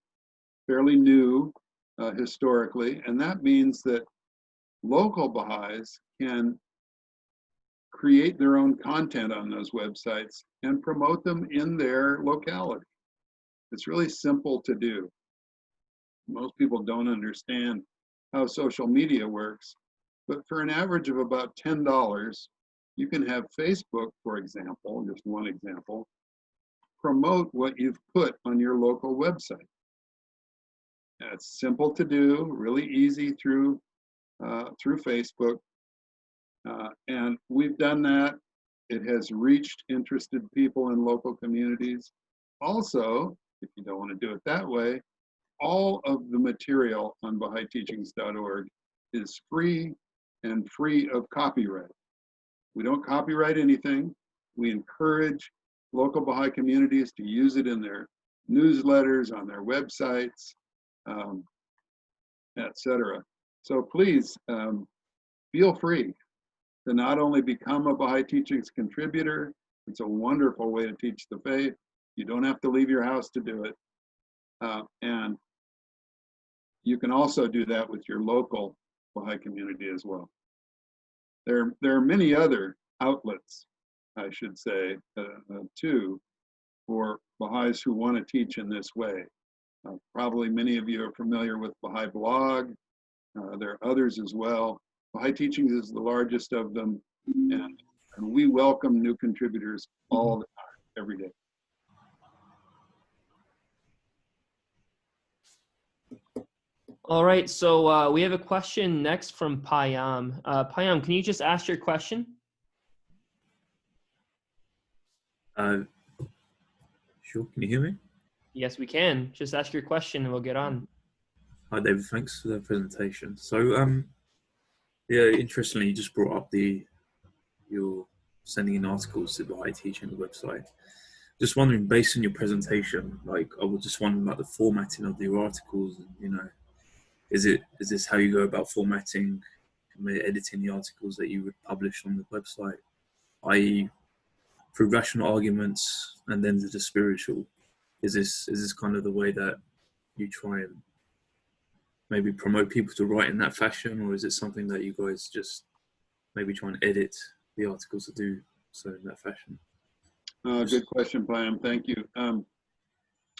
fairly new historically, and that means that local Baha'is can create their own content on those websites and promote them in their locality. It's really simple to do. Most people don't understand how social media works, but for an average of about $10, you can have Facebook, for example, just one example, promote what you've put on your local website. It's simple to do, really easy through Facebook, and we've done that. It has reached interested people in local communities. Also, if you don't want to do it that way, all of the material on BahaiTeachings.org is free and free of copyright. We don't copyright anything. We encourage local Baha'i communities to use it in their newsletters, on their websites, etc. So please feel free to not only become a Baha'i Teachings contributor. It's a wonderful way to teach the faith. You don't have to leave your house to do it. And you can also do that with your local Baha'i community as well. There are many other outlets, I should say, too, for Baha'is who want to teach in this way. Probably many of you are familiar with Baha'i Blog. There are others as well. Baha'i Teachings is the largest of them, and we welcome new contributors all the time, every day. All right, so we have a question next from Payam. Payam, can you just ask your question? Sure, can you hear me? Yes, we can. Just ask your question and we'll get on. Hi, David. Thanks for the presentation. So, yeah, interestingly, you just brought up you're sending in articles to the Baha'i Teaching website. Just wondering, based on your presentation, like, I was just wondering about the formatting of your articles. You know, is this how you go about formatting, editing the articles that you would publish on the website, i.e., through rational arguments and then to the spiritual? Is this kind of the way that you try and maybe promote people to write in that fashion, or is it something that you guys just maybe try and edit the articles to do so in that fashion? Good question, Payam. Thank you.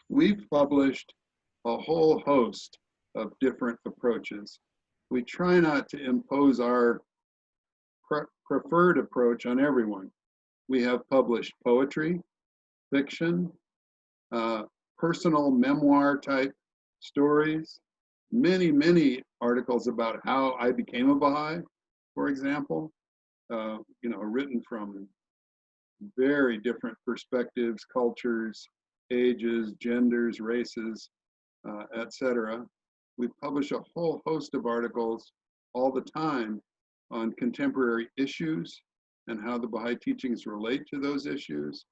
We've published a whole host of different approaches. We try not to impose our preferred approach on everyone. We have published poetry, fiction, personal memoir type stories, many articles about how I became a Baha'i, for example, written from very different perspectives, cultures, ages, genders, races, etc. We publish a whole host of articles all the time on contemporary issues and how the Baha'i teachings relate to those issues.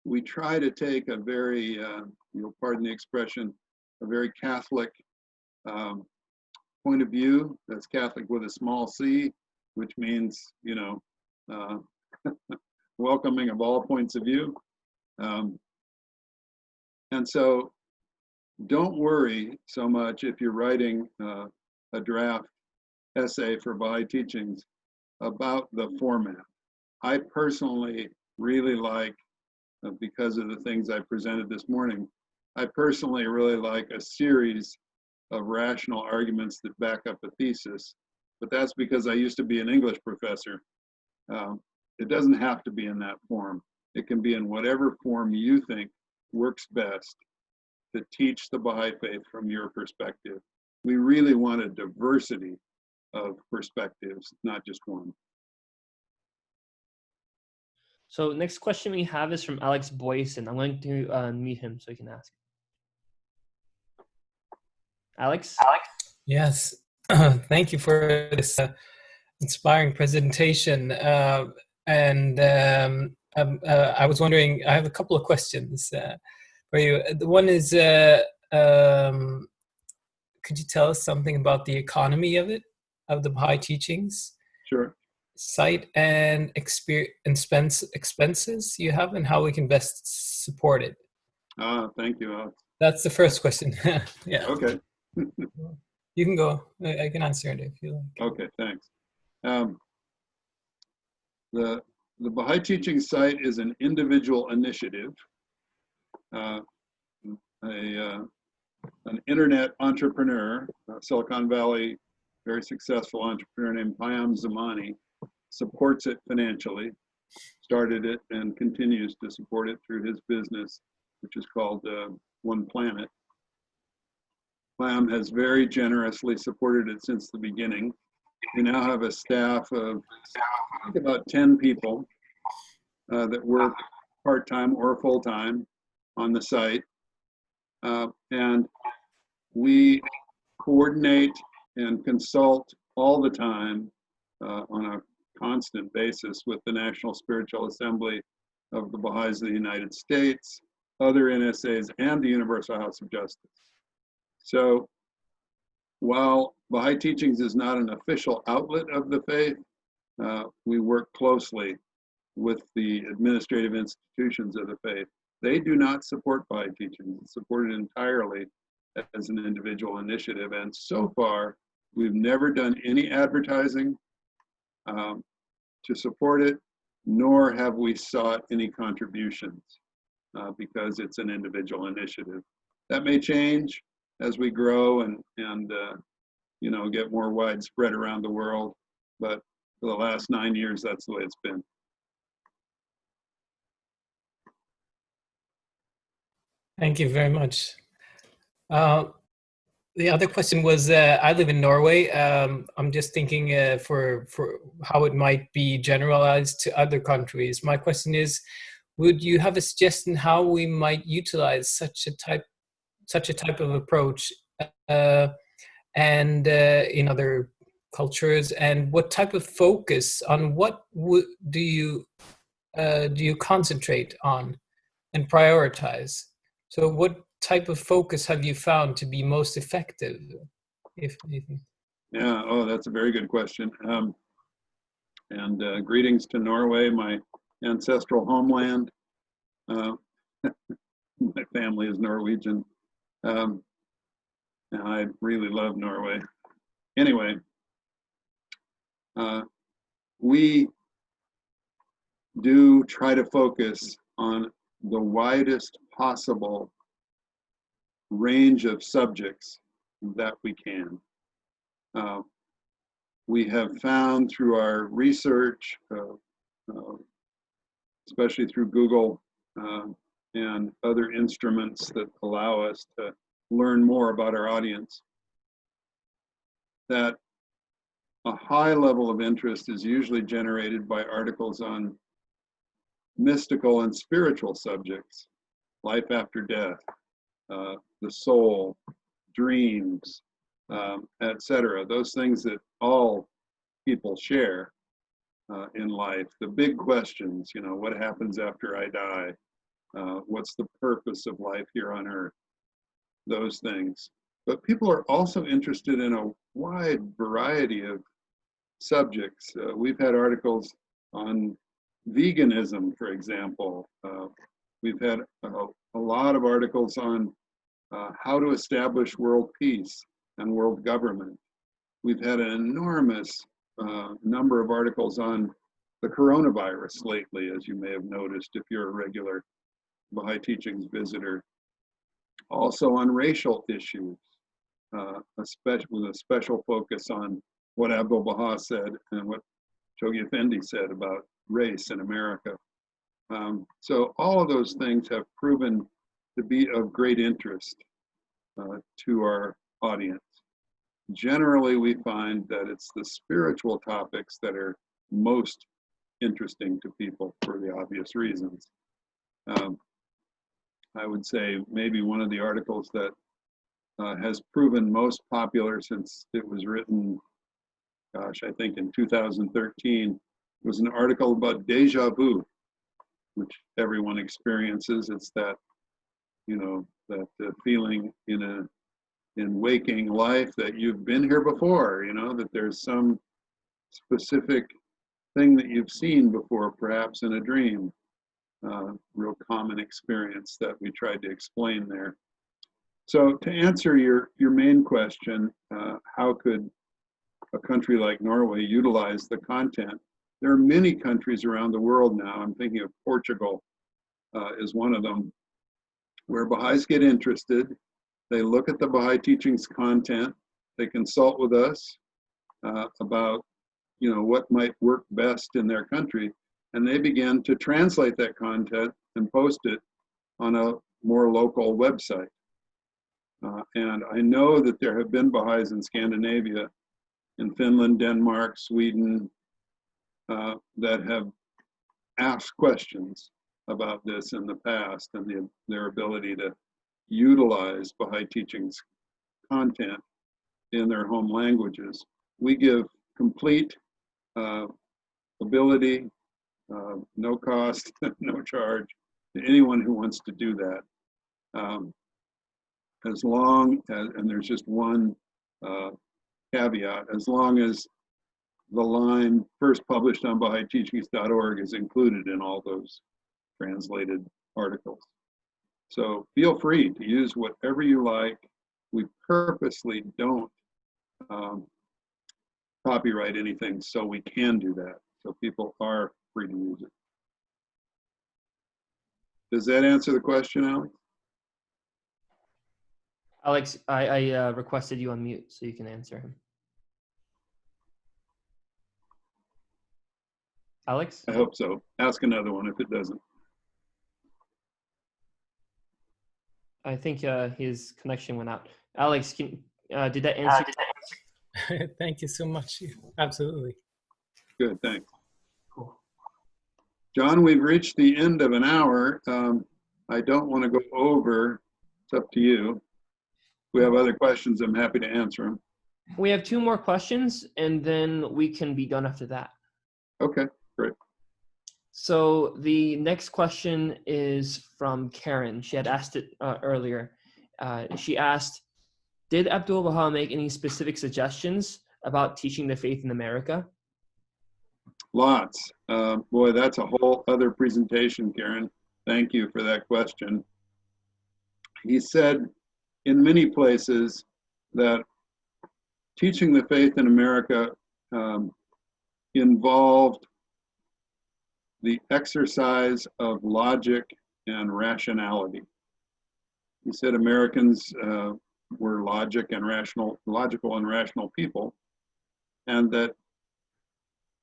We try to take a very, pardon the expression, a very Catholic point of view. That's Catholic with a small c, which means, welcoming of all points of view. And so don't worry so much if you're writing a draft essay for Baha'i teachings about the format. I personally really like, because of the things I presented this morning, I personally really like a series of rational arguments that back up a thesis, but that's because I used to be an English professor. It doesn't have to be in that form. It can be in whatever form you think works best to teach the Baha'i faith from your perspective. We really want a diversity of perspectives, not just one. So next question we have is from Alex Boyson. I'm going to mute him so he can ask. Alex? Yes, thank you for this inspiring presentation. I was wondering, I have a couple of questions for you. The one is, could you tell us something about the economy of the Baha'i teachings? Sure. Site and expenses you have, and how we can best support it. Thank you, Alex. That's the first question. Yeah. Okay. You can go. I can answer it if you like. Okay, thanks. The Baha'i Teaching Site is an individual initiative. An internet entrepreneur, Silicon Valley, very successful entrepreneur named Payam Zamani, supports it financially, started it and continues to support it through his business, which is called One Planet. Payam has very generously supported it since the beginning. We now have a staff of, I think, about 10 people that work part-time or full-time on the site. And we coordinate and consult all the time on a constant basis with the National Spiritual Assembly of the Baha'is of the United States, other NSAs, and the Universal House of Justice. So while Baha'i Teachings is not an official outlet of the faith, we work closely with the administrative institutions of the faith. They do not support Baha'i Teachings. It's supported entirely as an individual initiative. And so far, we've never done any advertising to support it, nor have we sought any contributions because it's an individual initiative. That may change as we grow and get more widespread around the world. But for the last 9 years, that's the way it's been. Thank you very much. The other question was, I live in Norway. I'm just thinking for how it might be generalized to other countries. My question is, would you have a suggestion how we might utilize such a type of approach and in other cultures, and what type of focus on what do you concentrate on and prioritize? So what type of focus have you found to be most effective, if anything? Yeah, that's a very good question. And greetings to Norway, my ancestral homeland. My family is Norwegian. And I really love Norway. Anyway, we do try to focus on the widest possible range of subjects that we can. We have found through our research, especially through Google and other instruments that allow us to learn more about our audience, that a high level of interest is usually generated by articles on mystical and spiritual subjects, life after death, the soul, dreams, etc. Those things that all people share in life. The big questions, what happens after I die? What's the purpose of life here on earth? Those things. But people are also interested in a wide variety of subjects. We've had articles on veganism, for example. We've had a lot of articles on how to establish world peace and world government. We've had an enormous number of articles on the coronavirus lately, as you may have noticed if you're a regular Baha'i Teachings visitor. Also on racial issues, with a special focus on what Abdu'l-Baha said and what Chogi Effendi said about race in America. So all of those things have proven to be of great interest to our audience. Generally, we find that it's the spiritual topics that are most interesting to people for the obvious reasons. I would say maybe one of the articles that has proven most popular since it was written, gosh, I think in 2013, was an article about deja vu, which everyone experiences. It's that, you know, that feeling in waking life that you've been here before, you know, that there's some specific thing that you've seen before, perhaps in a dream. Real common experience that we tried to explain there. So to answer your main question, how could a country like Norway utilize the content? There are many countries around the world now. I'm thinking of Portugal is one of them, where Baha'is get interested. They look at the Baha'i teachings content. They consult with us about, you know, what might work best in their country. And they begin to translate that content and post it on a more local website. And I know that there have been Baha'is in Scandinavia, in Finland, Denmark, Sweden, that have asked questions about this in the past and their ability to utilize Baha'i teachings content in their home languages. We give complete ability, no cost, no charge to anyone who wants to do that. As long as, and there's just one caveat, as long as the line first published on Baha'u'llah.org is included in all those translated articles. So feel free to use whatever you like. We purposely don't copyright anything so we can do that. So people are free to use it. Does that answer the question, Alex? Alex, I requested you on mute so you can answer him. Alex? I hope so. Ask another one if it doesn't. I think his connection went out. Alex, did that answer? Thank you so much. Absolutely. Good, thanks. Cool. John, we've reached the end of an hour. I don't want to go over. It's up to you. If we have other questions, I'm happy to answer them. We have 2 more questions, and then we can be done after that. Okay, great. So the next question is from Karen. She had asked it earlier. She asked, did Abdu'l-Baha make any specific suggestions about teaching the faith in America? Lots. Boy, that's a whole other presentation, Karen. Thank you for that question. He said in many places that teaching the faith in America involved the exercise of logic and rationality. He said Americans were logical and rational people, and that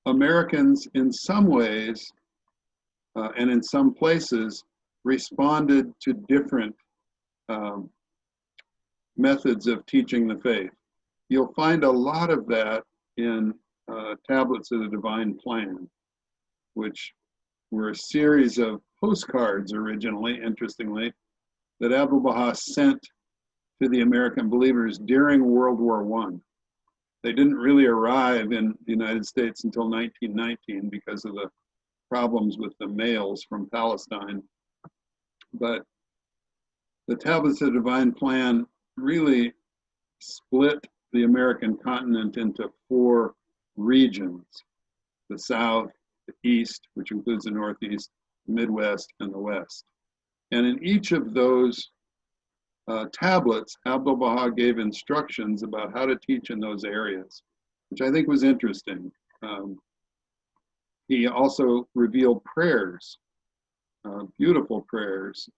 Americans in some ways and in some places responded to different methods of teaching the faith. You'll find a lot of that in Tablets of the Divine Plan, which were a series of postcards originally, interestingly, that Abdu'l-Baha sent to the American believers during World War I. They didn't really arrive in the United States until 1919 because of the problems with the mails from Palestine. But the Tablets of the Divine Plan really split the American continent into 4 regions: the South, the East, which includes the Northeast, the Midwest, and the West. And in each of those tablets, Abdu'l-Baha gave instructions about how to teach in those areas, which I think was interesting. he also revealed prayers, beautiful prayers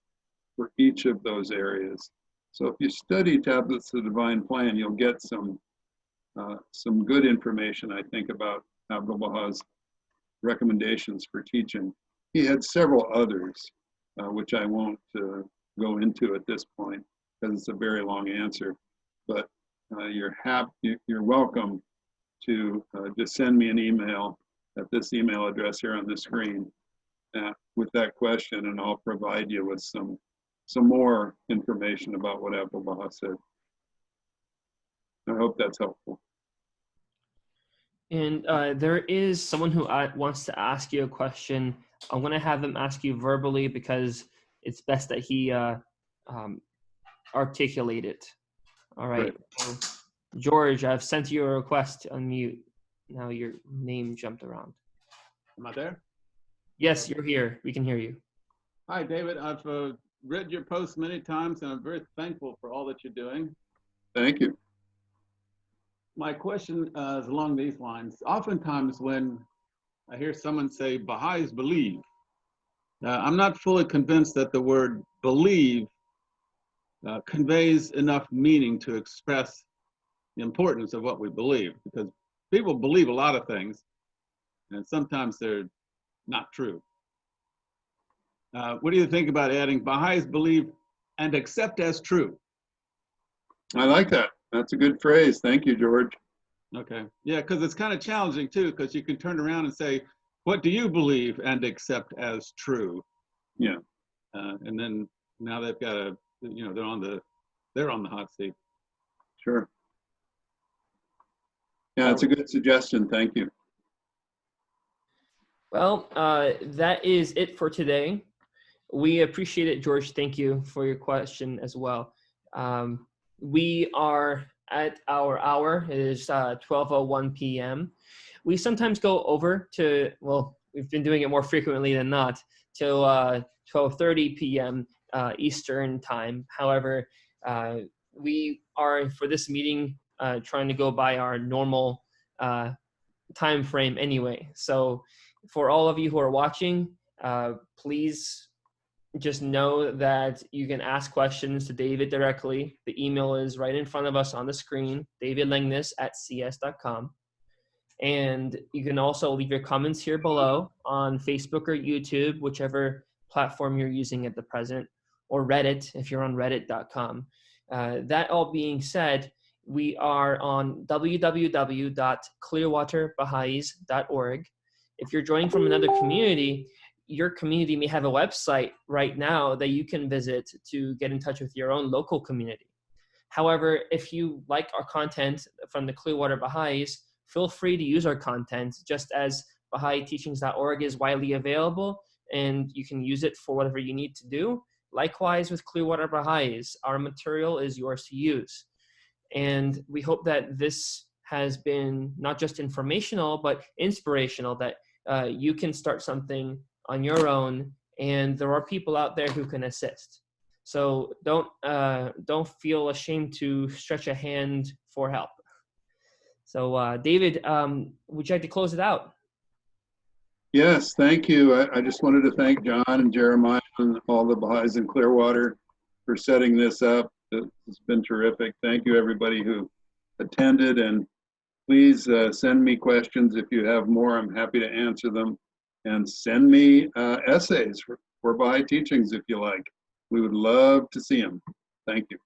for each of those areas. So if you study Tablets of the Divine Plan, you'll get some good information, I think, about Abdu'l-Baha's recommendations for teaching. He had several others, which I won't go into at this point because it's a very long answer. But you're welcome to just send me an email at this email address here on the screen with that question, and I'll provide you with some more information about what Abdu'l-Baha said. I hope that's helpful. And there is someone who wants to ask you a question. I'm going to have them ask you verbally because it's best that he articulate it. All right. So, George, I've sent you a request to unmute. Now your name jumped around. Am I there? Yes, you're here. We can hear you. Hi, David. I've read your posts many times, and I'm very thankful for all that you're doing. Thank you. My question is along these lines. Oftentimes when I hear someone say Baha'is believe, I'm not fully convinced that the word believe conveys enough meaning to express the importance of what we believe, because people believe a lot of things, and sometimes they're not true. What do you think about adding Baha'is believe and accept as true? I like that. That's a good phrase. Thank you, George. Okay. Yeah, because it's kind of challenging too, because you can turn around and say, what do you believe and accept as true? Yeah. And then now they've got a, you know, they're on the hot seat. Sure. Yeah, that's a good suggestion. Thank you. Well, that is it for today. We appreciate it, George. Thank you for your question as well. We are at our hour. It is 12:01 p.m. We sometimes go over to, well, we've been doing it more frequently than not, till 12:30 p.m. Eastern time. However, we are, for this meeting, trying to go by our normal time frame anyway. So for all of you who are watching, please just know that you can ask questions to David directly. The email is right in front of us on the screen, davidlangness@cs.com. And you can also leave your comments here below on Facebook or YouTube, whichever platform you're using at the present, or Reddit if you're on reddit.com. That all being said, we are on www.clearwaterbaha'is.org. If you're joining from another community, your community may have a website right now that you can visit to get in touch with your own local community. However, if you like our content from the Clearwater Baha'is, feel free to use our content, just as Baha'iTeachings.org is widely available and you can use it for whatever you need to do. Likewise with Clearwater Baha'is, our material is yours to use. And we hope that this has been not just informational, but inspirational, that you can start something on your own, and there are people out there who can assist. So don't feel ashamed to stretch a hand for help. So David, would you like to close it out? Yes, thank you. I just wanted to thank John and Jeremiah and all the Baha'is in Clearwater for setting this up. It's been terrific. Thank you, everybody who attended, and please send me questions if you have more. I'm happy to answer them. And send me essays for Baha'i teachings if you like. We would love to see them. Thank you.